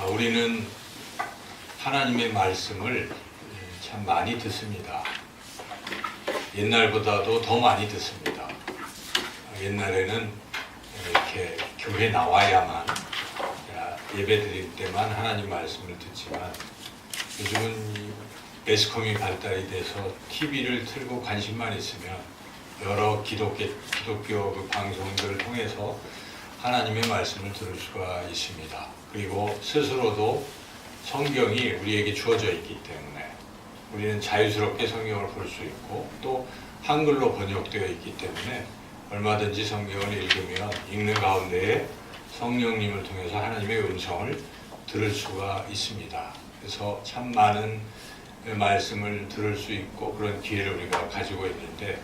우리는 하나님의 말씀을 참 많이 듣습니다. 옛날보다도 더 많이 듣습니다. 옛날에는 이렇게 교회 나와야만 예배 드릴 때만 하나님 말씀을 듣지만 요즘은 매스컴이 발달이 돼서 TV를 틀고 관심만 있으면 여러 기독교 그 방송들을 통해서 하나님의 말씀을 들을 수가 있습니다. 그리고 스스로도 성경이 우리에게 주어져 있기 때문에 우리는 자유스럽게 성경을 볼 수 있고 또 한글로 번역되어 있기 때문에 얼마든지 성경을 읽으면 읽는 가운데에 성령님을 통해서 하나님의 음성을 들을 수가 있습니다. 그래서 참 많은 말씀을 들을 수 있고 그런 기회를 우리가 가지고 있는데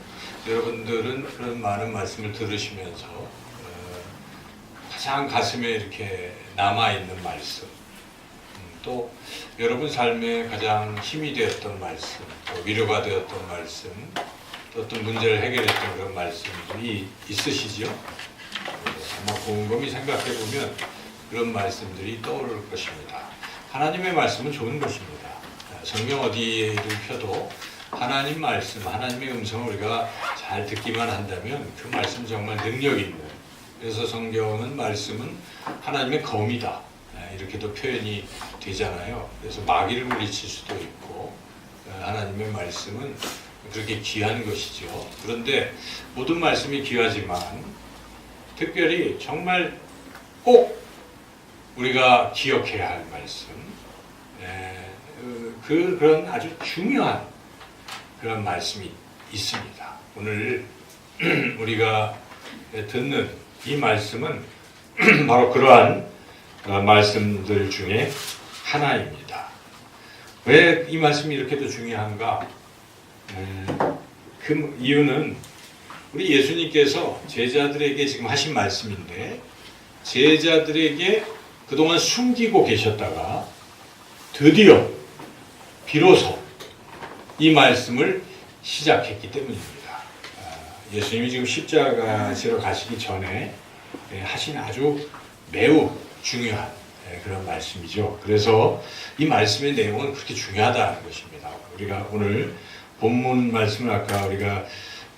여러분들은 그런 많은 말씀을 들으시면서 가장 가슴에 이렇게 남아있는 말씀, 또 여러분 삶에 가장 힘이 되었던 말씀, 또 위로가 되었던 말씀, 또 어떤 문제를 해결했던 그런 말씀들이 있으시죠? 아마 곰곰이 생각해보면 그런 말씀들이 떠오를 것입니다. 하나님의 말씀은 좋은 것입니다. 성경 어디를 펴도 하나님 말씀, 하나님의 음성을 우리가 잘 듣기만 한다면 그 말씀 정말 능력 있는, 그래서 성경은 말씀은 하나님의 검이다 이렇게도 표현이 되잖아요. 그래서 마귀를 물리칠 수도 있고 하나님의 말씀은 그렇게 귀한 것이죠. 그런데 모든 말씀이 귀하지만 특별히 정말 꼭 우리가 기억해야 할 말씀, 그런 아주 중요한 그런 말씀이 있습니다. 오늘 우리가 듣는 이 말씀은 바로 그러한 말씀들 중에 하나입니다. 왜 이 말씀이 이렇게도 중요한가? 그 이유는 우리 예수님께서 제자들에게 지금 하신 말씀인데 제자들에게 그동안 숨기고 계셨다가 드디어 비로소 이 말씀을 시작했기 때문입니다. 예수님이 지금 십자가 지러 가시기 전에 하신 아주 매우 중요한 그런 말씀이죠. 그래서 이 말씀의 내용은 그렇게 중요하다는 것입니다. 우리가 오늘 본문 말씀을 아까 우리가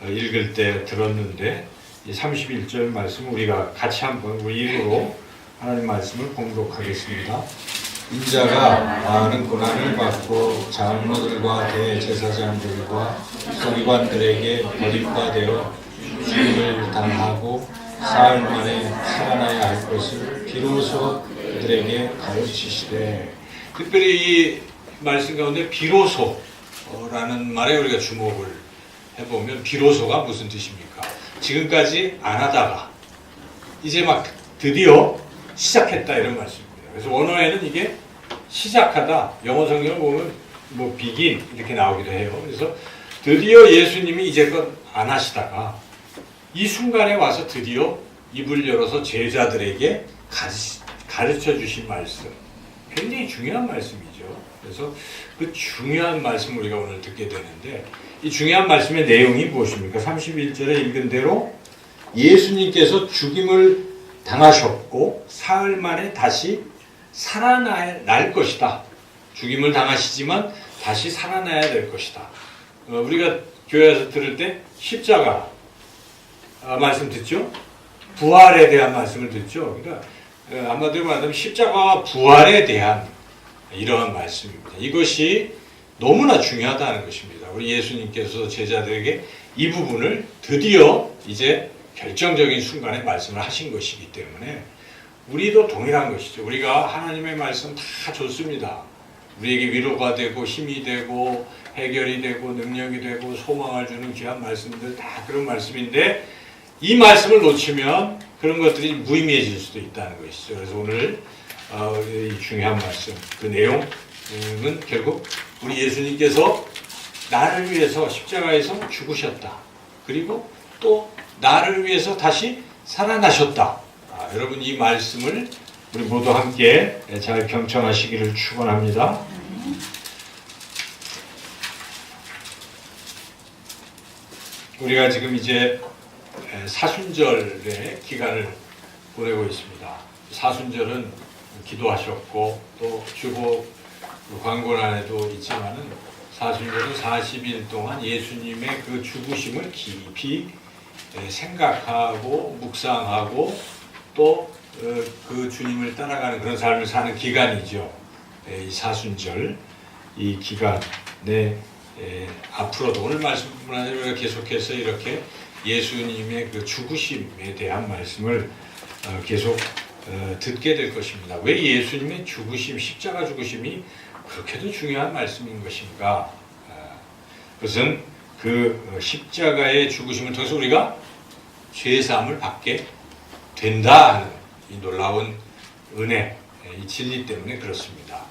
읽을 때 들었는데 이 31절 말씀 우리가 같이 한번 우리 입으로 하나님 말씀을 봉독하겠습니다. 인자가 많은 고난을 받고 장로들과 대제사장들과 서기관들에게 버림받아 죽임을 당하고 사흘 만에 살아나야 할 것을 비로소 그들에게 가르치시되, 특별히 이 말씀 가운데 비로소라는 말에 우리가 주목을 해보면 비로소가 무슨 뜻입니까? 지금까지 안 하다가 이제 막 드디어 시작했다 이런 말씀입니다. 그래서 원어에는 이게 시작하다, 영어 성경을 보면 뭐 begin 이렇게 나오기도 해요. 그래서 드디어 예수님이 이제껏 안 하시다가 이 순간에 와서 드디어 입을 열어서 제자들에게 가르쳐 주신 말씀, 굉장히 중요한 말씀이죠. 그래서 그 중요한 말씀 우리가 오늘 듣게 되는데 이 중요한 말씀의 내용이 무엇입니까? 31절에 읽은 대로 예수님께서 죽임을 당하셨고 사흘 만에 다시 살아날 것이다. 죽임을 당하시지만 다시 살아나야 될 것이다. 우리가 교회에서 들을 때 십자가 말씀 듣죠? 부활에 대한 말씀을 듣죠? 그러니까 한마디로 말하면 십자가와 부활에 대한 이러한 말씀입니다. 이것이 너무나 중요하다는 것입니다. 우리 예수님께서 제자들에게 이 부분을 드디어 이제 결정적인 순간에 말씀을 하신 것이기 때문에 우리도 동일한 것이죠. 우리가 하나님의 말씀 다 좋습니다. 우리에게 위로가 되고 힘이 되고 해결이 되고 능력이 되고 소망을 주는 귀한 말씀들 다 그런 말씀인데 이 말씀을 놓치면 그런 것들이 무의미해질 수도 있다는 것이죠. 그래서 오늘 이 중요한 말씀, 그 내용은 결국 우리 예수님께서 나를 위해서 십자가에서 죽으셨다. 그리고 또 나를 위해서 다시 살아나셨다. 여러분 이 말씀을 우리 모두 함께 잘 경청하시기를 축원합니다. 우리가 지금 이제 사순절의 기간을 보내고 있습니다. 사순절은 기도하셨고 또 주보 광고란에도 있지만은 사순절은 40일 동안 예수님의 그 죽으심을 깊이 생각하고 묵상하고 또 그 주님을 따라가는 그런 삶을 사는 기간이죠. 이 사순절 이 기간에 앞으로도 오늘 말씀을 계속해서 이렇게 예수님의 그 죽으심에 대한 말씀을 계속 듣게 될 것입니다. 왜 예수님의 죽으심, 십자가 죽으심이 그렇게도 중요한 말씀인 것인가? 그것은 그 십자가의 죽으심을 통해서 우리가 죄사함을 받게 된다 하는 이 놀라운 은혜, 이 진리 때문에 그렇습니다.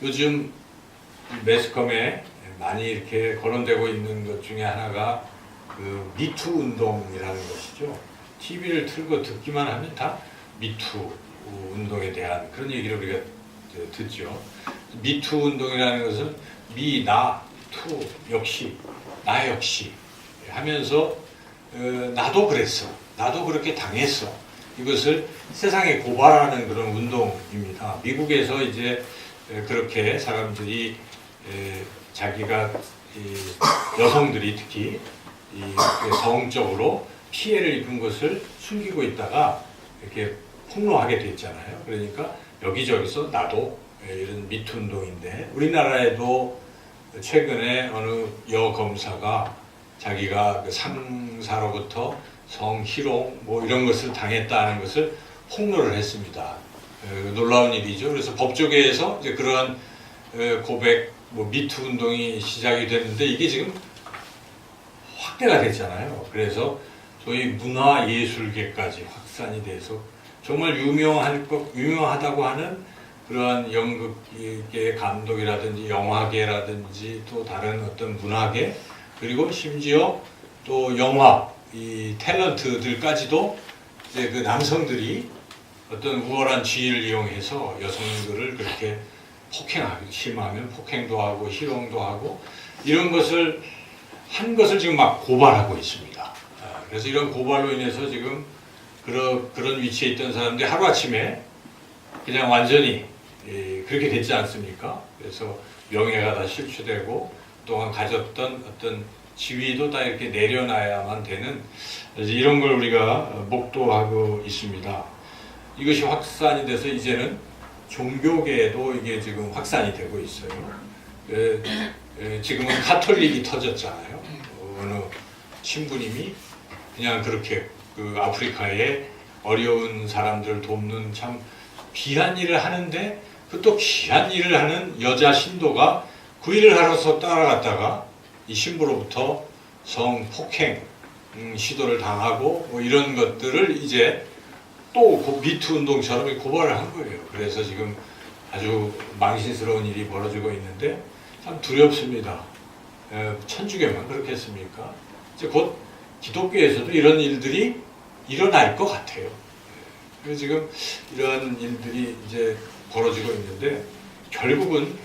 요즘 매스컴에 많이 이렇게 거론되고 있는 것 중에 하나가 그 미투 운동이라는 것이죠. TV를 틀고 듣기만 하면 다 미투 운동에 대한 그런 얘기를 우리가 듣죠. 미투 운동이라는 것은 미, 나, 투, 역시, 나 역시 하면서 나도 그랬어. 나도 그렇게 당했어. 이것을 세상에 고발하는 그런 운동입니다. 미국에서 이제 그렇게 사람들이 자기가 여성들이 특히 성적으로 피해를 입은 것을 숨기고 있다가 이렇게 폭로하게 됐잖아요. 그러니까 여기저기서 나도 이런 미투 운동인데 우리나라에도 최근에 어느 여검사가 자기가 그 상사로부터 성희롱 뭐 이런 것을 당했다는 것을 폭로를 했습니다. 놀라운 일이죠. 그래서 법조계에서 이제 그러한 고백, 뭐 미투 운동이 시작이 됐는데 이게 지금 확대가 됐잖아요. 그래서 소위 문화예술계까지 확산이 돼서 정말 유명하다고 하는 그러한 연극계 감독이라든지 영화계라든지 또 다른 어떤 문화계 그리고 심지어 또 영화 이 탤런트들까지도 이제 그 남성들이 어떤 우월한 지위를 이용해서 여성들을 그렇게 폭행하기 심하면 폭행도 하고 희롱도 하고 이런 것을 한 것을 지금 막 고발하고 있습니다. 그래서 이런 고발로 인해서 지금 그런 위치에 있던 사람들이 하루아침에 그냥 완전히 그렇게 됐지 않습니까? 그래서 명예가 다 실추되고 그동안 가졌던 어떤 지위도 다 이렇게 내려놔야만 되는 이런 걸 우리가 목도하고 있습니다. 이것이 확산이 돼서 이제는 종교계에도 이게 지금 확산이 되고 있어요. 지금은 가톨릭이 터졌잖아요. 어느 신부님이 그냥 그렇게 그 아프리카의 어려운 사람들을 돕는 참 귀한 일을 하는데 그 또 귀한 일을 하는 여자 신도가 그 일을 하러서 따라갔다가 이 신부로부터 성폭행 시도를 당하고 뭐 이런 것들을 이제 또 미투 운동처럼 고발을 한 거예요. 그래서 지금 아주 망신스러운 일이 벌어지고 있는데 참 두렵습니다. 천주교만 그렇겠습니까? 이제 곧 기독교에서도 이런 일들이 일어날 것 같아요. 그래서 지금 이런 일들이 이제 벌어지고 있는데 결국은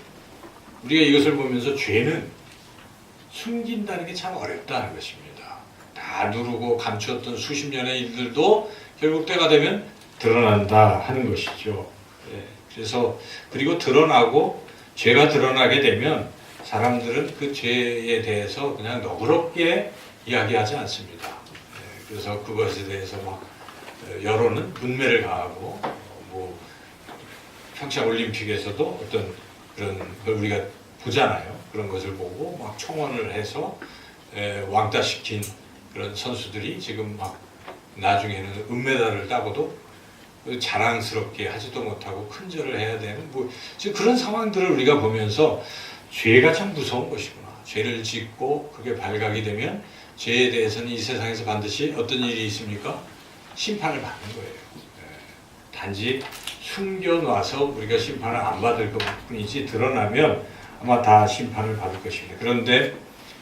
우리가 이것을 보면서 죄는 숨긴다는 게 참 어렵다는 것입니다. 다 누르고 감추었던 수십 년의 일들도 결국 때가 되면 드러난다 하는 것이죠. 그래서 그리고 드러나고 죄가 드러나게 되면 사람들은 그 죄에 대해서 그냥 너그럽게 이야기하지 않습니다. 그래서 그것에 대해서 막 여론은 문매를 가하고 뭐 평창 올림픽에서도 어떤 그런 걸 우리가 보잖아요. 그런 것을 보고 막 총원을 해서 왕따시킨 그런 선수들이 지금 막 나중에는 은메달을 따고도 자랑스럽게 하지도 못하고 큰절을 해야 되는 뭐 지금 그런 상황들을 우리가 보면서 죄가 참 무서운 것이구나. 죄를 짓고 그게 발각이 되면 죄에 대해서는 이 세상에서 반드시 어떤 일이 있습니까? 심판을 받는 거예요. 단지 숨겨놔서 우리가 심판을 안 받을 것 뿐이지 드러나면 아마 다 심판을 받을 것입니다. 그런데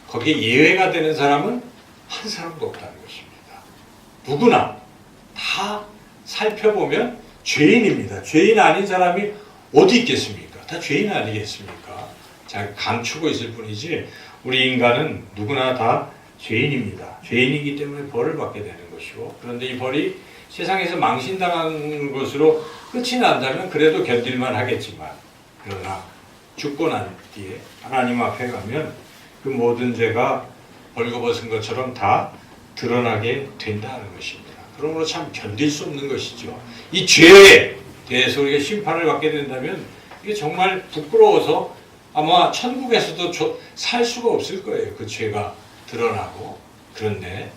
거기에 예외가 되는 사람은 한 사람도 없다는 것입니다. 누구나 다 살펴보면 죄인입니다. 죄인 아닌 사람이 어디 있겠습니까? 다 죄인 아니겠습니까? 잘 감추고 있을 뿐이지 우리 인간은 누구나 다 죄인입니다. 죄인이기 때문에 벌을 받게 되는 것이고, 그런데 이 벌이 세상에서 망신당한 것으로 끝이 난다면 그래도 견딜만 하겠지만, 그러나 죽고 난 뒤에 하나님 앞에 가면 그 모든 죄가 벌거벗은 것처럼 다 드러나게 된다는 것입니다. 그러므로 참 견딜 수 없는 것이죠. 이 죄에 대해서 우리가 심판을 받게 된다면 이게 정말 부끄러워서 아마 천국에서도 살 수가 없을 거예요. 그 죄가 드러나고. 그런데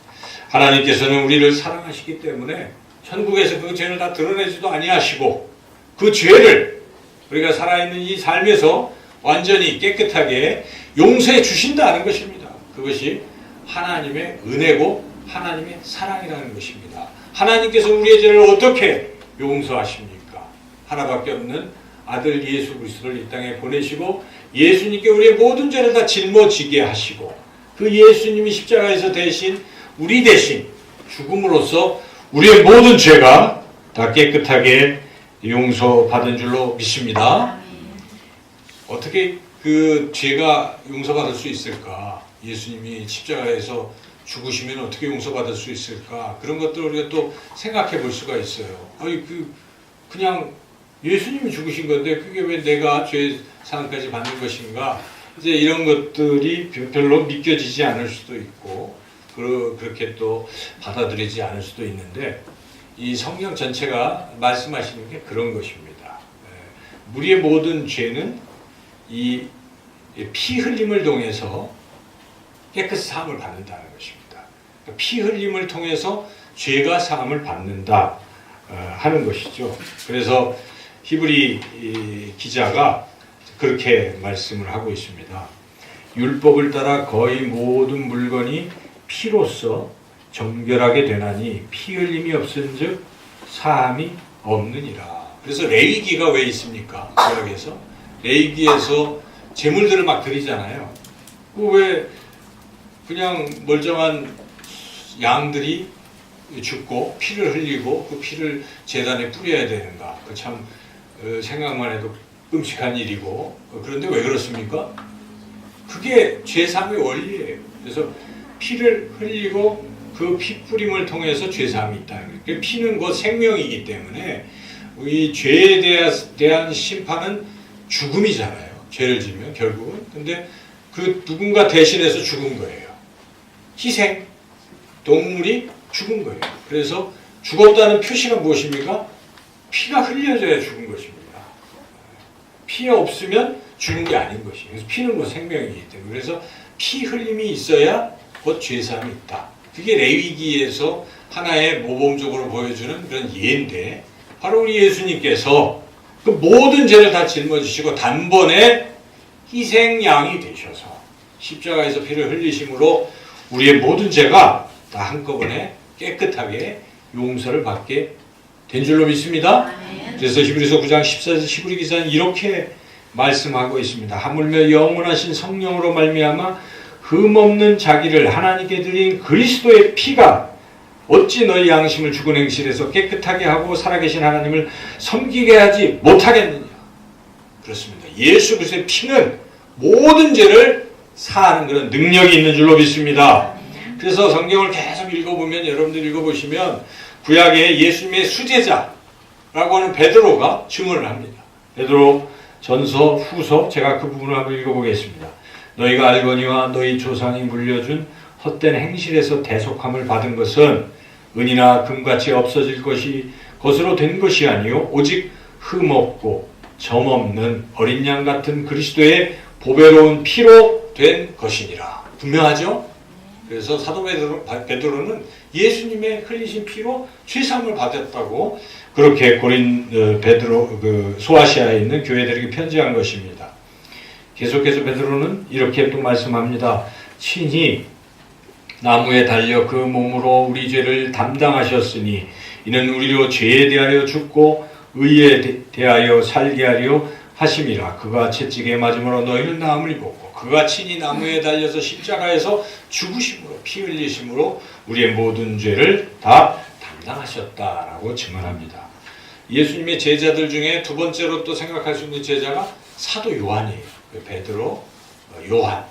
하나님께서는 우리를 사랑하시기 때문에 천국에서 그 죄를 다 드러내지도 아니하시고 그 죄를 우리가 살아있는 이 삶에서 완전히 깨끗하게 용서해 주신다는 것입니다. 그것이 하나님의 은혜고 하나님의 사랑이라는 것입니다. 하나님께서 우리의 죄를 어떻게 용서하십니까? 하나밖에 없는 아들 예수 그리스도를 이 땅에 보내시고 예수님께 우리의 모든 죄를 다 짊어지게 하시고 그 예수님이 십자가에서 대신 우리 대신 죽음으로써 우리의 모든 죄가 다 깨끗하게 용서받은 줄로 믿습니다. 어떻게 그 죄가 용서받을 수 있을까? 예수님이 십자가에서 죽으시면 어떻게 용서받을 수 있을까? 그런 것들을 우리가 또 생각해 볼 수가 있어요. 아니 그냥 예수님이 죽으신 건데 그게 왜 내가 죄 사함까지 받는 것인가? 이제 이런 것들이 별로 믿겨지지 않을 수도 있고 그렇게 또 받아들이지 않을 수도 있는데 이 성경 전체가 말씀하시는 게 그런 것입니다. 우리의 모든 죄는 이 피 흘림을 통해서 깨끗이 사함을 받는다는 것입니다. 피 흘림을 통해서 죄가 사함을 받는다 하는 것이죠. 그래서 히브리 기자가 그렇게 말씀을 하고 있습니다. 율법을 따라 거의 모든 물건이 피로써 정결하게 되나니 피 흘림이 없은즉 사함이 없느니라. 그래서 레위기가 왜 있습니까? 구약에서 레위기에서 제물들을 막 드리잖아요. 왜 그냥 멀쩡한 양들이 죽고 피를 흘리고 그 피를 제단에 뿌려야 되는가? 그 참 생각만 해도 끔찍한 일이고 그런데 왜 그렇습니까? 그게 죄사함의 원리예요. 그래서 피를 흘리고 그 피 뿌림을 통해서 죄사함이 있다. 그 피는 곧 생명이기 때문에 이 죄에 대한 심판은 죽음이잖아요. 죄를 지면 결국은. 근데 그 누군가 대신해서 죽은 거예요. 희생. 동물이 죽은 거예요. 그래서 죽었다는 표시가 무엇입니까? 피가 흘려져야 죽은 것입니다. 피 없으면 죽은 게 아닌 것이에요. 그래서 피는 뭐 생명이기 때문에. 그래서 피 흘림이 있어야 곧 죄사함이 있다. 그게 레위기에서 하나의 모범적으로 보여주는 그런 예인데 바로 우리 예수님께서 그 모든 죄를 다 짊어지시고 단번에 희생양이 되셔서 십자가에서 피를 흘리심으로 우리의 모든 죄가 다 한꺼번에 깨끗하게 용서를 받게 된 줄로 믿습니다. 그래서 히브리서 9장 14절 히브리 기자는 이렇게 말씀하고 있습니다. 하물며 영원하신 성령으로 말미암아 흠없는 자기를 하나님께 드린 그리스도의 피가 어찌 너희 양심을 죽은 행실에서 깨끗하게 하고 살아계신 하나님을 섬기게 하지 못하겠느냐. 그렇습니다. 예수 그리스도의 피는 모든 죄를 사하는 그런 능력이 있는 줄로 믿습니다. 그래서 성경을 계속 읽어보면 여러분들 읽어보시면 구약의 예수님의 수제자라고 하는 베드로가 증언을 합니다. 베드로 전서 후서 제가 그 부분을 한번 읽어보겠습니다. 너희가 알거니와 너희 조상이 물려준 헛된 행실에서 대속함을 받은 것은 은이나 금같이 없어질 것으로 된 것이 아니요 오직 흠없고 점없는 어린 양 같은 그리스도의 보배로운 피로 된 것이니라. 분명하죠? 그래서 사도 베드로는 예수님의 흘리신 피로 죄사함을 받았다고 그렇게 소아시아에 있는 교회들에게 편지한 것입니다. 계속해서 베드로는 이렇게 또 말씀합니다. 친히 나무에 달려 그 몸으로 우리 죄를 담당하셨으니 이는 우리로 죄에 대하여 죽고 의에 대하여 살게 하려 하심이라. 그가 채찍에 맞음으로 너희는 나음을 입었고 그가 친히 나무에 달려서 십자가에서 죽으심으로 피 흘리심으로 우리의 모든 죄를 다 담당하셨다라고 증언합니다. 예수님의 제자들 중에 두 번째로 또 생각할 수 있는 제자가 사도 요한이에요. 베드로, 요한.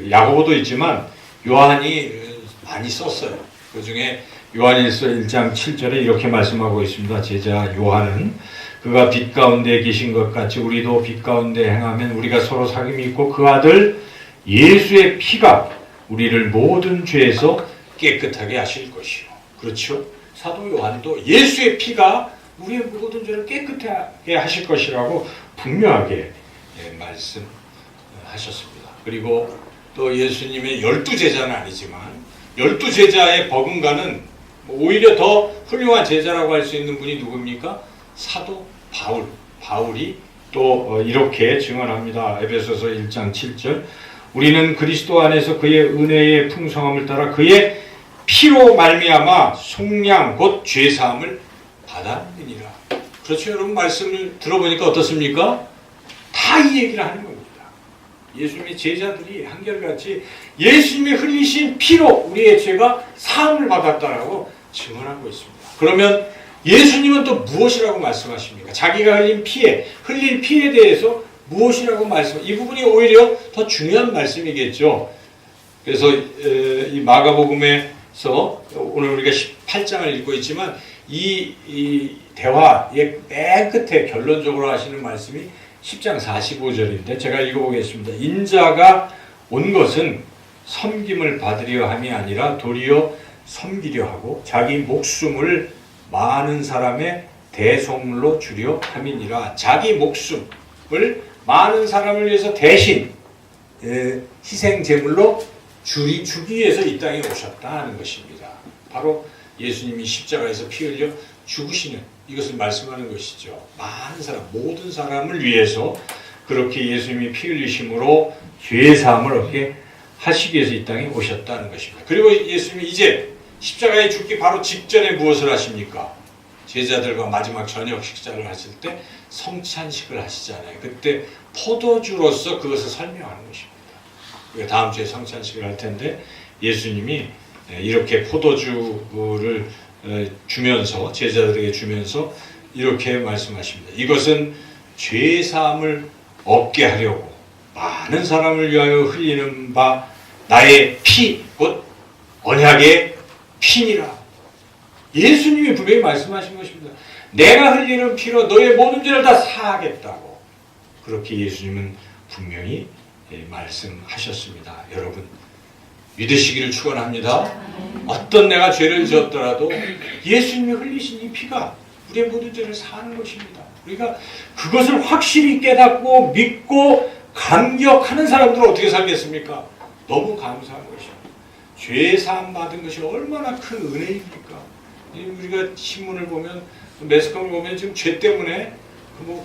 야고보도 있지만 요한이 많이 썼어요. 그 중에 요한일서 1장 7절에 이렇게 말씀하고 있습니다. 제자 요한은 그가 빛 가운데 계신 것 같이 우리도 빛 가운데 행하면 우리가 서로 사귐이 있고 그 아들 예수의 피가 우리를 모든 죄에서 깨끗하게 하실 것이요. 그렇죠? 사도 요한도 예수의 피가 우리의 모든 죄를 깨끗하게 하실 것이라고 분명하게 말씀하셨습니다. 그리고 또 예수님의 12제자는 아니지만 12제자의 버금가는 오히려 더 훌륭한 제자라고 할 수 있는 분이 누굽니까? 사도 바울. 바울이 또 이렇게 증언합니다. 에베소서 1장 7절 우리는 그리스도 안에서 그의 은혜의 풍성함을 따라 그의 피로 말미암아 속량 곧 죄사함을 받았느니라. 그렇죠. 여러분 말씀을 들어보니까 어떻습니까? 다 이 얘기를 하는 겁니다. 예수님의 제자들이 한결같이 예수님이 흘리신 피로 우리의 죄가 사함을 받았다라고 증언하고 있습니다. 그러면 예수님은 또 무엇이라고 말씀하십니까? 자기가 흘린 피에 대해서 무엇이라고 이 부분이 오히려 더 중요한 말씀이겠죠. 그래서 이 마가복음에서 오늘 우리가 18장을 읽고 있지만 이 대화의 맨 끝에 결론적으로 하시는 말씀이 10장 45절인데 제가 읽어보겠습니다. 인자가 온 것은 섬김을 받으려 함이 아니라 도리어 섬기려 하고 자기 목숨을 많은 사람의 대속물로 주려 함이니라. 자기 목숨을 많은 사람을 위해서 대신 희생 제물로 주기 위해서 이 땅에 오셨다는 것입니다. 바로 예수님이 십자가에서 피 흘려 죽으시는 이것을 말씀하는 것이죠. 많은 사람, 모든 사람을 위해서 그렇게 예수님이 피 흘리심으로 죄 사함을 얻게 하시기 위해서 이 땅에 오셨다는 것입니다. 그리고 예수님이 이제 십자가에 죽기 바로 직전에 무엇을 하십니까? 제자들과 마지막 저녁 식사를 하실 때 성찬식을 하시잖아요. 그때 포도주로서 그것을 설명하는 것입니다. 우리가 다음 주에 성찬식을 할 텐데 예수님이 이렇게 포도주를 주면서 제자들에게 주면서 이렇게 말씀하십니다. 이것은 죄 사함을 얻게 하려고 많은 사람을 위하여 흘리는 바 나의 피, 곧 언약의 피니라. 예수님이 분명히 말씀하신 것입니다. 내가 흘리는 피로 너의 모든 죄를 다 사하겠다고. 그렇게 예수님은 분명히 말씀하셨습니다. 여러분 믿으시기를 축원합니다. 어떤 내가 죄를 지었더라도 예수님이 흘리신 이 피가 우리의 모든 죄를 사하는 것입니다. 우리가 그것을 확실히 깨닫고 믿고 감격하는 사람들은 어떻게 살겠습니까? 너무 감사한 것입니다. 죄 사함 받은 것이 얼마나 큰 은혜입니까? 우리가 신문을 보면 매스컴을 보면 지금 죄 때문에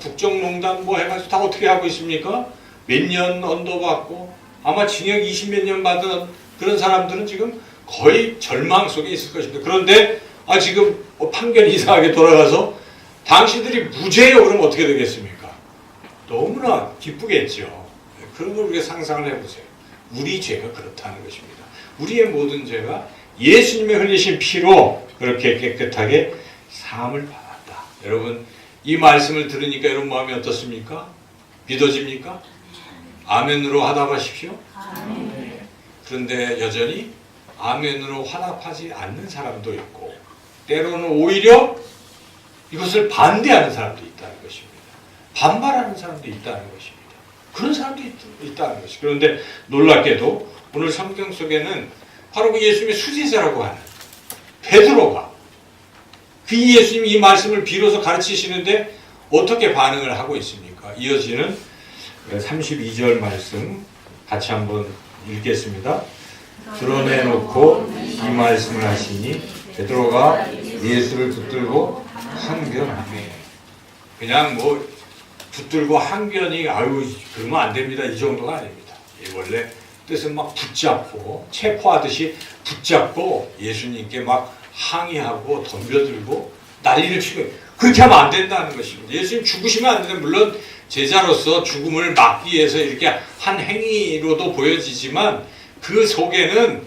국정농단 해가지고 다 어떻게 하고 있습니까? 몇 년 언도받고 아마 징역 20몇 년 받은 그런 사람들은 지금 거의 절망 속에 있을 것입니다. 그런데 지금 판결이 이상하게 돌아가서 당신들이 무죄예요. 그러면 어떻게 되겠습니까? 너무나 기쁘겠죠. 그런 걸 우리가 상상을 해보세요. 우리 죄가 그렇다는 것입니다. 우리의 모든 죄가 예수님의 흘리신 피로 그렇게 깨끗하게 사함을 받았다. 여러분 이 말씀을 들으니까 여러분 마음이 어떻습니까? 믿어집니까? 아멘으로 화답하십시오. 아멘. 그런데 여전히 아멘으로 화답하지 않는 사람도 있고 때로는 오히려 이것을 반대하는 사람도 있다는 것입니다. 반발하는 사람도 있다는 것입니다. 그런 사람도 있다는 것입니다. 그런데 놀랍게도 오늘 성경 속에는 바로 그 예수님의 수제자라고 하는 베드로가 그 예수님이 이 말씀을 비로소 가르치시는데 어떻게 반응을 하고 있습니까? 이어지는 32절 말씀 같이 한번 읽겠습니다. 드러내놓고 이 말씀을 하시니 베드로가 예수를 붙들고 항변하네. 그냥 붙들고 항변이 그러면 안 됩니다. 이 정도가 아닙니다. 원래 뜻은 막 붙잡고 체포하듯이 붙잡고 예수님께 막 항의하고 덤벼들고 난리를 치고 그렇게 하면 안 된다는 것입니다. 예수님 죽으시면 안 되는 물론 제자로서 죽음을 막기 위해서 이렇게 한 행위로도 보여지지만 그 속에는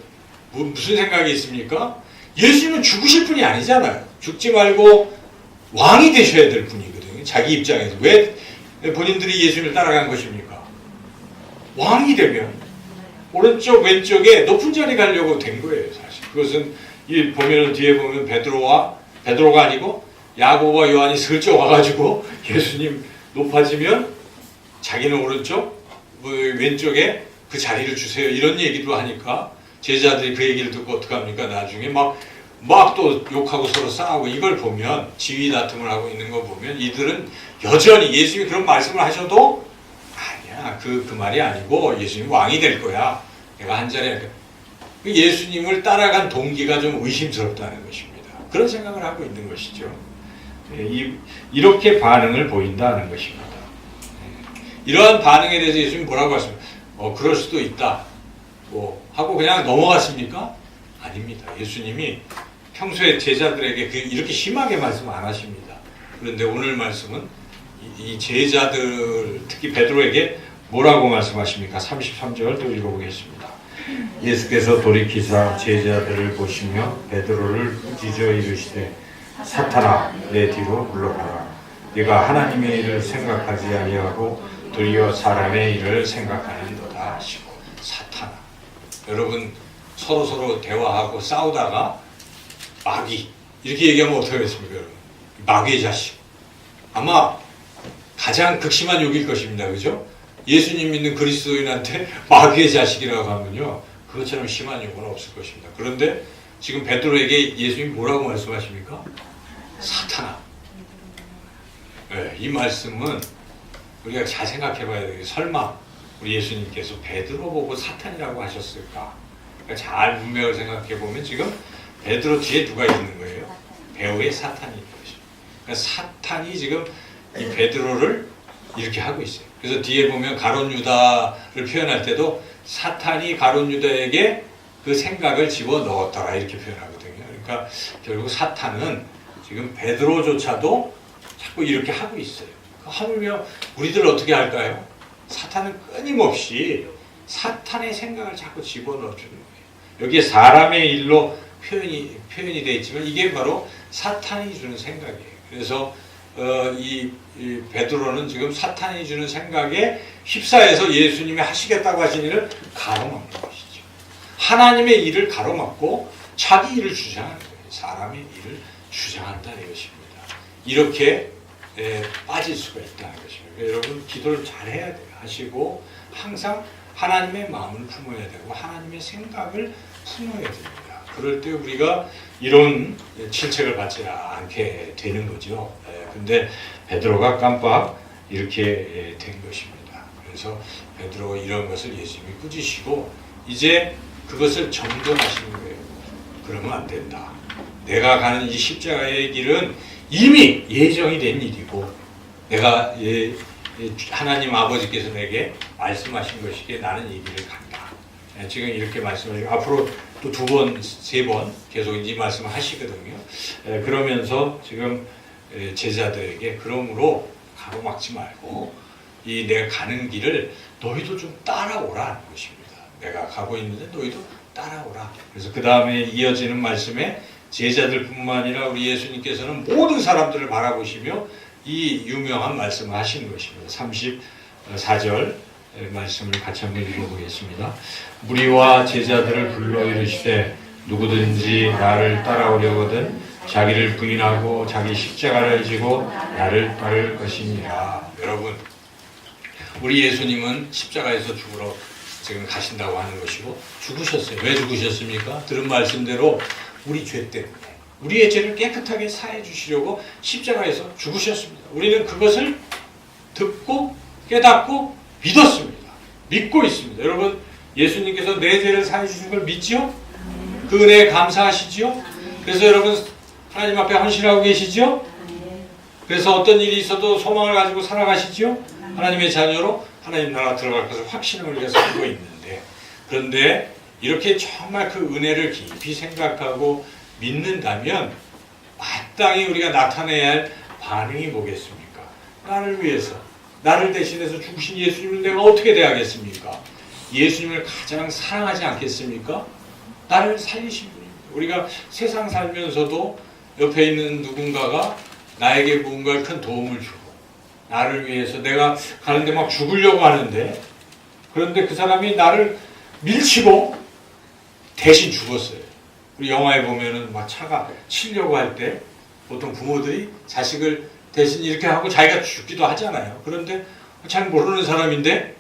무슨 생각이 있습니까? 예수님은 죽으실 분이 아니잖아요. 죽지 말고 왕이 되셔야 될 분이거든요. 자기 입장에서. 왜 본인들이 예수님을 따라간 것입니까? 왕이 되면 오른쪽 왼쪽에 높은 자리 가려고 된 거예요. 사실 그것은 이 보면은 뒤에 보면 베드로가 아니고 야고보와 요한이 슬쩍 와가지고 예수님 높아지면 자기는 오른쪽 왼쪽에 그 자리를 주세요 이런 얘기도 하니까 제자들이 그 얘기를 듣고 어떡합니까? 나중에 막 또 욕하고 서로 싸우고 이걸 보면 지위 다툼을 하고 있는 거 보면 이들은 여전히 예수님이 그런 말씀을 하셔도 아니야 그 말이 아니고 예수님 왕이 될 거야 내가 한 자리에 예수님을 따라간 동기가 좀 의심스럽다는 것입니다. 그런 생각을 하고 있는 것이죠. 이렇게 반응을 보인다는 것입니다. 이러한 반응에 대해서 예수님이 뭐라고 하십니까? 그럴 수도 있다 하고 그냥 넘어갔습니까? 아닙니다. 예수님이 평소에 제자들에게 이렇게 심하게 말씀 안 하십니다. 그런데 오늘 말씀은 이 제자들 특히 베드로에게 뭐라고 말씀하십니까? 33절 또 읽어보겠습니다. 예수께서 돌이키사 제자들을 보시며 베드로를 꾸짖어 이르시되 사탄아 내 뒤로 물러가라. 네가 하나님의 일을 생각하지 아니하고 도리어 사람의 일을 생각하는도다 하시고 사탄아. 여러분 서로 대화하고 싸우다가 마귀 이렇게 얘기하면 어떻게 하겠습니까? 여러분? 마귀의 자식 아마 가장 극심한 욕일 것입니다. 그죠? 예수님 믿는 그리스도인한테 마귀의 자식이라고 하면요 그것처럼 심한 욕은 없을 것입니다. 그런데 지금 베드로에게 예수님이 뭐라고 말씀하십니까? 사탄아. 네, 이 말씀은 우리가 잘 생각해 봐야 돼요. 설마 우리 예수님께서 베드로 보고 사탄이라고 하셨을까? 그러니까 잘 문맥을 생각해 보면 지금 베드로 뒤에 누가 있는 거예요? 배후에 사탄이 있는 것입니다. 그러니까 사탄이 지금 이 베드로를 이렇게 하고 있어요. 그래서 뒤에 보면 가룟 유다를 표현할 때도 사탄이 가룟 유다에게 그 생각을 집어넣었더라 이렇게 표현하거든요. 그러니까 결국 사탄은 지금 베드로조차도 자꾸 이렇게 하고 있어요. 하물며 우리들 어떻게 할까요? 사탄은 끊임없이 사탄의 생각을 자꾸 집어넣어주는 거예요. 여기에 사람의 일로 표현이 되어 있지만 이게 바로 사탄이 주는 생각이에요. 그래서 이 베드로는 지금 사탄이 주는 생각에 휩싸여서 예수님이 하시겠다고 하신 일을 가로막는 것이죠. 하나님의 일을 가로막고 자기 일을 주장하는 거예요. 사람의 일을 주장한다는 것입니다. 이렇게 빠질 수가 있다는 것입니다. 여러분 기도를 잘 해야 돼요. 하시고 항상 하나님의 마음을 품어야 되고 하나님의 생각을 품어야 됩니다. 그럴 때 우리가 이런 질책을 받지 않게 되는 거죠. 근데 베드로가 깜빡 이렇게 된 것입니다. 그래서 베드로가 이런 것을 예수님이 꾸짖으시고 이제 그것을 정정하시는 거예요. 그러면 안 된다. 내가 가는 이 십자가의 길은 이미 예정이 된 일이고 내가 하나님 아버지께서 내게 말씀하신 것이기에 나는 이 길을 간다. 지금 이렇게 말씀하시고 앞으로 또 2번, 3번 계속 이 말씀을 하시거든요. 그러면서 지금 제자들에게 그러므로 가로막지 말고 이 내가 가는 길을 너희도 좀 따라오라는 것입니다. 내가 가고 있는데 너희도 따라오라. 그래서 그 다음에 이어지는 말씀에 제자들뿐만 아니라 우리 예수님께서는 모든 사람들을 바라보시며 이 유명한 말씀을 하시는 것입니다. 34절 말씀을 같이 한번 읽어보겠습니다. 무리와 제자들을 불러 이르시되 누구든지 나를 따라오려거든 자기를 부인하고 자기 십자가를 지고 나를 따를 것이니라. 여러분 우리 예수님은 십자가에서 죽으러 지금 가신다고 하는 것이고 죽으셨어요. 왜 죽으셨습니까? 들은 말씀대로 우리 죄 때문에 우리의 죄를 깨끗하게 사해 주시려고 십자가에서 죽으셨습니다. 우리는 그것을 듣고 깨닫고 믿었습니다. 믿고 있습니다. 여러분 예수님께서 내 죄를 사해 주신 걸 믿지요? 그 은혜에 감사하시지요? 그래서 여러분 하나님 앞에 헌신하고 계시지요? 그래서 어떤 일이 있어도 소망을 가지고 살아가시지요? 하나님의 자녀로 하나님 나라 들어갈 것을 확신을 위해서 살고 있는데 그런데 이렇게 정말 그 은혜를 깊이 생각하고 믿는다면 마땅히 우리가 나타내야 할 반응이 뭐겠습니까? 나를 위해서 나를 대신해서 죽으신 예수님을 내가 어떻게 대하겠습니까? 예수님을 가장 사랑하지 않겠습니까? 나를 살리신 분입니다. 우리가 세상 살면서도 옆에 있는 누군가가 나에게 뭔가 큰 도움을 주고 나를 위해서 내가 가는데 막 죽으려고 하는데 그런데 그 사람이 나를 밀치고 대신 죽었어요. 우리 영화에 보면은 막 차가 치려고 할 때 보통 부모들이 자식을 대신 이렇게 하고 자기가 죽기도 하잖아요. 그런데 잘 모르는 사람인데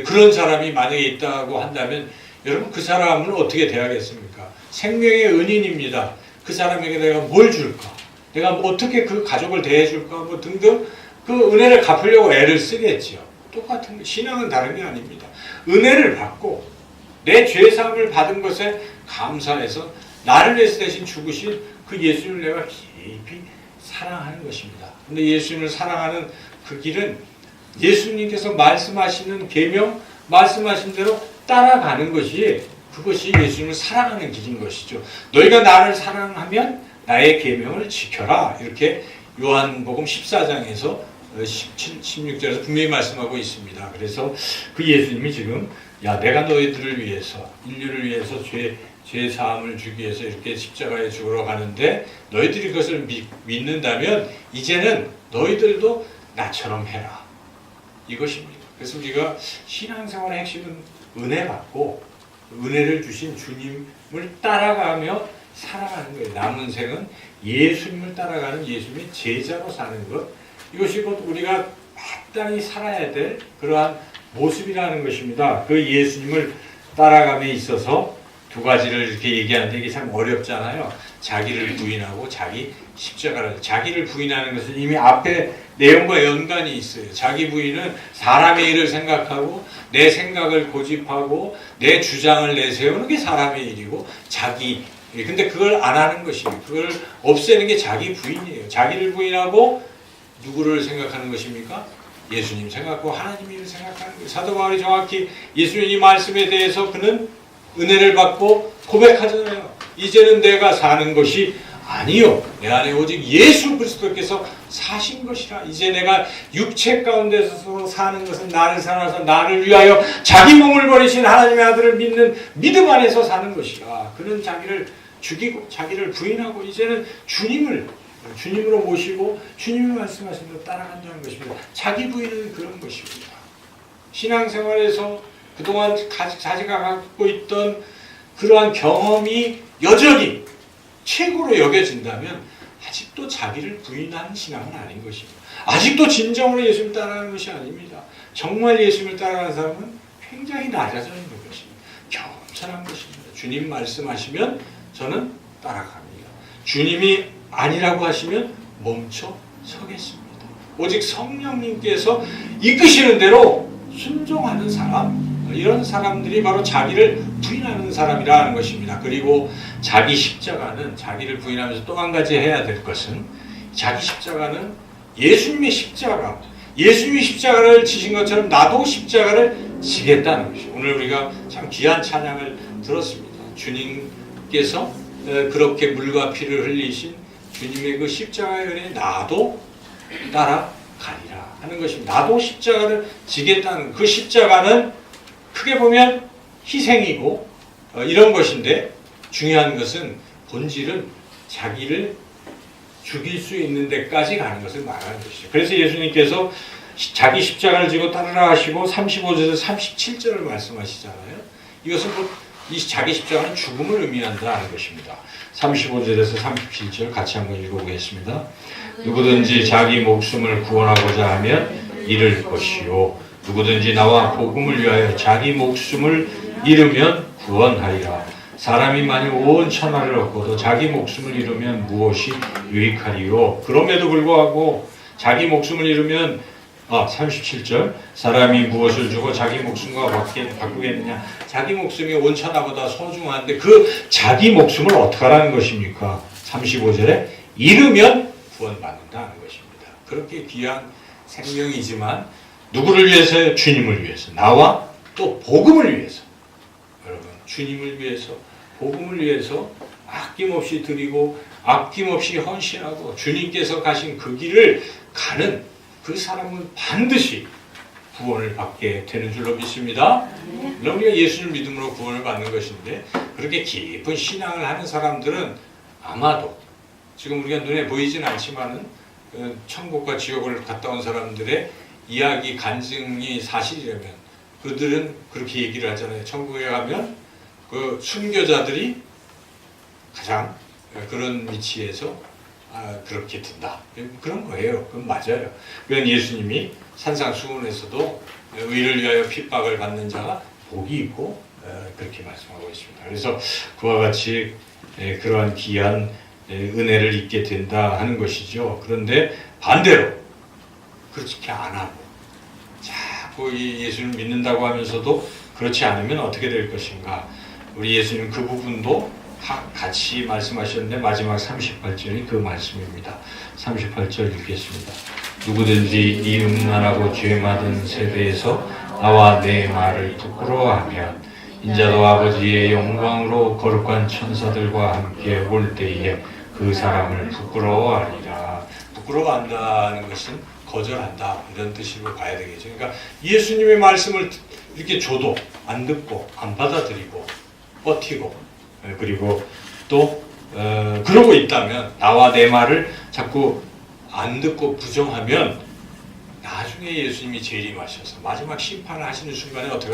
그런 사람이 만약에 있다고 한다면 여러분 그 사람을 어떻게 대하겠습니까? 생명의 은인입니다. 그 사람에게 내가 뭘 줄까? 내가 뭐 어떻게 그 가족을 대해줄까? 뭐 등등 그 은혜를 갚으려고 애를 쓰겠죠. 똑같은 거. 신앙은 다른 게 아닙니다. 은혜를 받고 내 죄사함을 받은 것에 감사해서 나를 위해서 대신 죽으신 그 예수님을 내가 깊이 사랑하는 것입니다. 근데 예수님을 사랑하는 그 길은 예수님께서 말씀하시는 계명, 말씀하신 대로 따라가는 것이 그것이 예수님을 사랑하는 길인 것이죠. 너희가 나를 사랑하면 나의 계명을 지켜라. 이렇게 요한복음 14장에서 17, 16절에서 분명히 말씀하고 있습니다. 그래서 그 예수님이 지금 내가 너희들을 위해서 인류를 위해서 죄 사함을 주기 위해서 이렇게 십자가에 죽으러 가는데 너희들이 그것을 믿는다면 이제는 너희들도 나처럼 해라. 이것입니다. 그래서 우리가 신앙생활의 핵심은 은혜 받고 은혜를 주신 주님을 따라가며 살아가는 거예요. 남은 생은 예수님을 따라가는 예수님의 제자로 사는 것. 이것이 곧 우리가 마땅히 살아야 될 그러한 모습이라는 것입니다. 그 예수님을 따라감에 있어서 두 가지를 이렇게 얘기하는데 이게 참 어렵잖아요. 자기를 부인하고 자기 십자가를. 자기를 부인하는 것은 이미 앞에 내용과 연관이 있어요. 자기 부인은 사람의 일을 생각하고 내 생각을 고집하고 내 주장을 내세우는 게 사람의 일이고 근데 그걸 안 하는 것이에요. 그걸 없애는 게 자기 부인이에요. 자기를 부인하고 누구를 생각하는 것입니까? 예수님 생각하고 하나님을 생각하는 거예요. 사도 바울이 정확히 예수님 이 말씀에 대해서 그는 은혜를 받고 고백하잖아요. 이제는 내가 사는 것이 아니요. 내 안에 오직 예수 그리스도께서 사신 것이라. 이제 내가 육체 가운데서 사는 것은 나를 살아서 나를 위하여 자기 몸을 버리신 하나님의 아들을 믿는 믿음 안에서 사는 것이라. 그는 자기를 죽이고 자기를 부인하고 이제는 주님으로 모시고 주님이 말씀하신 대로 따라간다는 것입니다. 자기 부인은 그런 것입니다. 신앙생활에서 그동안 자기가 갖고 있던 그러한 경험이 여전히 최고로 여겨진다면 아직도 자기를 부인하는 신앙은 아닌 것입니다. 아직도 진정으로 예수님을 따라가는 것이 아닙니다. 정말 예수님을 따라가는 사람은 굉장히 낮아져 있는 것입니다. 겸손한 것입니다. 주님 말씀하시면 저는 따라갑니다. 주님이 아니라고 하시면 멈춰 서겠습니다. 오직 성령님께서 이끄시는 대로 순종하는 사람, 이런 사람들이 바로 자기를 부인하는 사람이라는 것입니다. 그리고 자기 십자가는 자기를 부인하면서 또 한 가지 해야 될 것은 자기 십자가는 예수님의 십자가, 예수님이 십자가를 지신 것처럼 나도 십자가를 지겠다는 것이죠. 오늘 우리가 참 귀한 찬양을 들었습니다. 주님께서 그렇게 물과 피를 흘리신 주님의 그 십자가의 은혜에 나도 따라가리라 하는 것입니다. 나도 십자가를 지겠다는 그 십자가는 크게 보면 희생이고 이런 것인데 중요한 것은 본질은 자기를 죽일 수 있는 데까지 가는 것을 말하는 것이죠. 그래서 예수님께서 자기 십자가를 지고 따르라 하시고 35절에서 37절을 말씀하시잖아요. 이것은 이 자기 십자가는 죽음을 의미한다는 것입니다. 35절에서 37절 같이 한번 읽어보겠습니다. 누구든지 자기 목숨을 구원하고자 하면 잃을 것이요 누구든지 나와 복음을 위하여 자기 목숨을 잃으면 구원하리라. 사람이 만일 온 천하를 얻고도 자기 목숨을 잃으면 무엇이 유익하리요. 그럼에도 불구하고 자기 목숨을 잃으면 37절 사람이 무엇을 주고 자기 목숨과 바꾸겠느냐. 자기 목숨이 온 천하보다 소중한데 그 자기 목숨을 어떻게 하라는 것입니까? 35절에 잃으면 구원받는다는 것입니다. 그렇게 귀한 생명이지만 누구를 위해서요? 주님을 위해서. 나와 또 복음을 위해서. 여러분 주님을 위해서 복음을 위해서 아낌없이 드리고 아낌없이 헌신하고 주님께서 가신 그 길을 가는 그 사람은 반드시 구원을 받게 되는 줄로 믿습니다. 우리가 예수를 믿음으로 구원을 받는 것인데 그렇게 깊은 신앙을 하는 사람들은 아마도 지금 우리가 눈에 보이진 않지만은 천국과 지옥을 갔다 온 사람들의 이야기 간증이 사실이라면 그들은 그렇게 얘기를 하잖아요. 천국에 가면 그 순교자들이 가장 그런 위치에서 그렇게 든다. 그런 거예요. 그건 맞아요. 그건 예수님이 산상수훈에서도 의를 위하여 핍박을 받는 자가 복이 있고 그렇게 말씀하고 있습니다. 그래서 그와 같이 그러한 귀한 은혜를 입게 된다 하는 것이죠. 그런데 반대로 그렇게 안 하고 자꾸 예수님을 믿는다고 하면서도 그렇지 않으면 어떻게 될 것인가. 우리 예수님 그 부분도 같이 말씀하셨는데 마지막 38절이 그 말씀입니다. 38절 읽겠습니다. 누구든지 이 음란하고 죄 많은 세대에서 나와 내 말을 부끄러워하면 인자도 아버지의 영광으로 거룩한 천사들과 함께 올 때에 그 사람을 부끄러워하리라. 부끄러워한다는 것은 거절한다 이런 뜻으로 봐야 되겠죠. 그러니까 예수님의 말씀을 이렇게 줘도 안 듣고 안 받아들이고 버티고 그리고 또 그러고 있다면 나와 내 말을 자꾸 안 듣고 부정하면 나중에 예수님이 재림하셔서 마지막 심판을 하시는 순간에 어떻게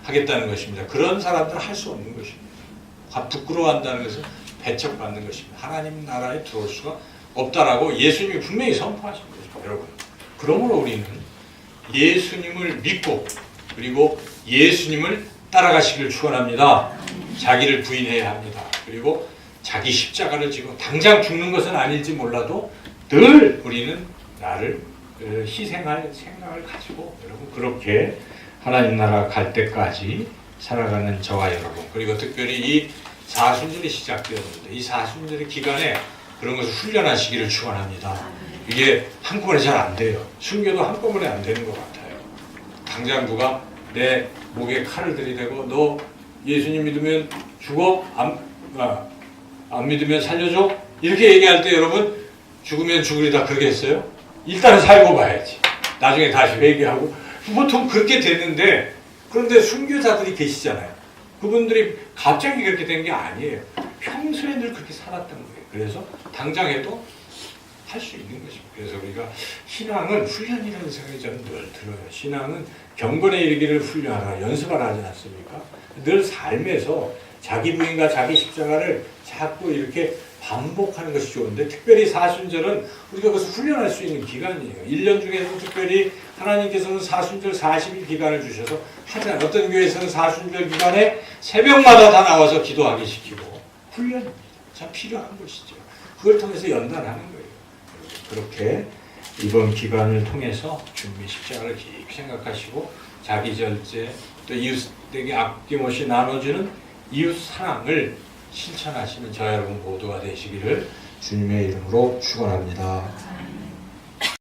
하겠다는 것입니다. 그런 사람들은 할 수 없는 것입니다. 부끄러워한다는 것은 배척받는 것입니다. 하나님 나라에 들어올 수가 없다라고 예수님이 분명히 선포하신 거죠. 여러분. 그러므로 우리는 예수님을 믿고 그리고 예수님을 따라가시길 축원합니다. 자기를 부인해야 합니다. 그리고 자기 십자가를 지고 당장 죽는 것은 아닐지 몰라도 늘 우리는 나를 희생할 생각을 가지고 여러분 그렇게 하나님 나라 갈 때까지 살아가는 저와 여러분 그리고 특별히 이 사순절이 시작되었는데 이 사순절의 기간에 그런 것을 훈련하시기를 축원합니다. 이게 한꺼번에 잘 안 돼요. 순교도 한꺼번에 안 되는 것 같아요. 당장 누가 내 목에 칼을 들이대고 너 예수님 믿으면 죽어? 안 믿으면 살려줘? 이렇게 얘기할 때 여러분 죽으면 죽으리다 그러겠어요? 일단은 살고 봐야지. 나중에 다시 회개하고 보통 그렇게 됐는데 그런데 순교자들이 계시잖아요. 그분들이 갑자기 그렇게 된 게 아니에요. 평소에 늘 그렇게 살았던 거예요. 그래서 당장 해도 할 수 있는 것입니다. 그래서 우리가 신앙은 훈련이라는 생각이 저는 늘 들어요. 신앙은 경건에 이르기를 훈련하라, 연습하라 하지 않습니까? 늘 삶에서 자기 부인과 자기 십자가를 자꾸 이렇게 반복하는 것이 좋은데 특별히 사순절은 우리가 그것을 훈련할 수 있는 기간이에요. 1년 중에서 특별히 하나님께서는 사순절 40일 기간을 주셔서 하잖아요. 어떤 교회에서는 사순절 기간에 새벽마다 다 나와서 기도하게 시키고 훈련입니다. 참 필요한 것이죠. 그걸 통해서 연단하는 거예요. 그렇게 이번 기간을 통해서 주님의 십자가를 깊이 생각하시고 자기 절제 또 이웃에게 아낌없이 나눠주는 이웃 사랑을 실천하시는 저와 여러분 모두가 되시기를 주님의 이름으로 축원합니다.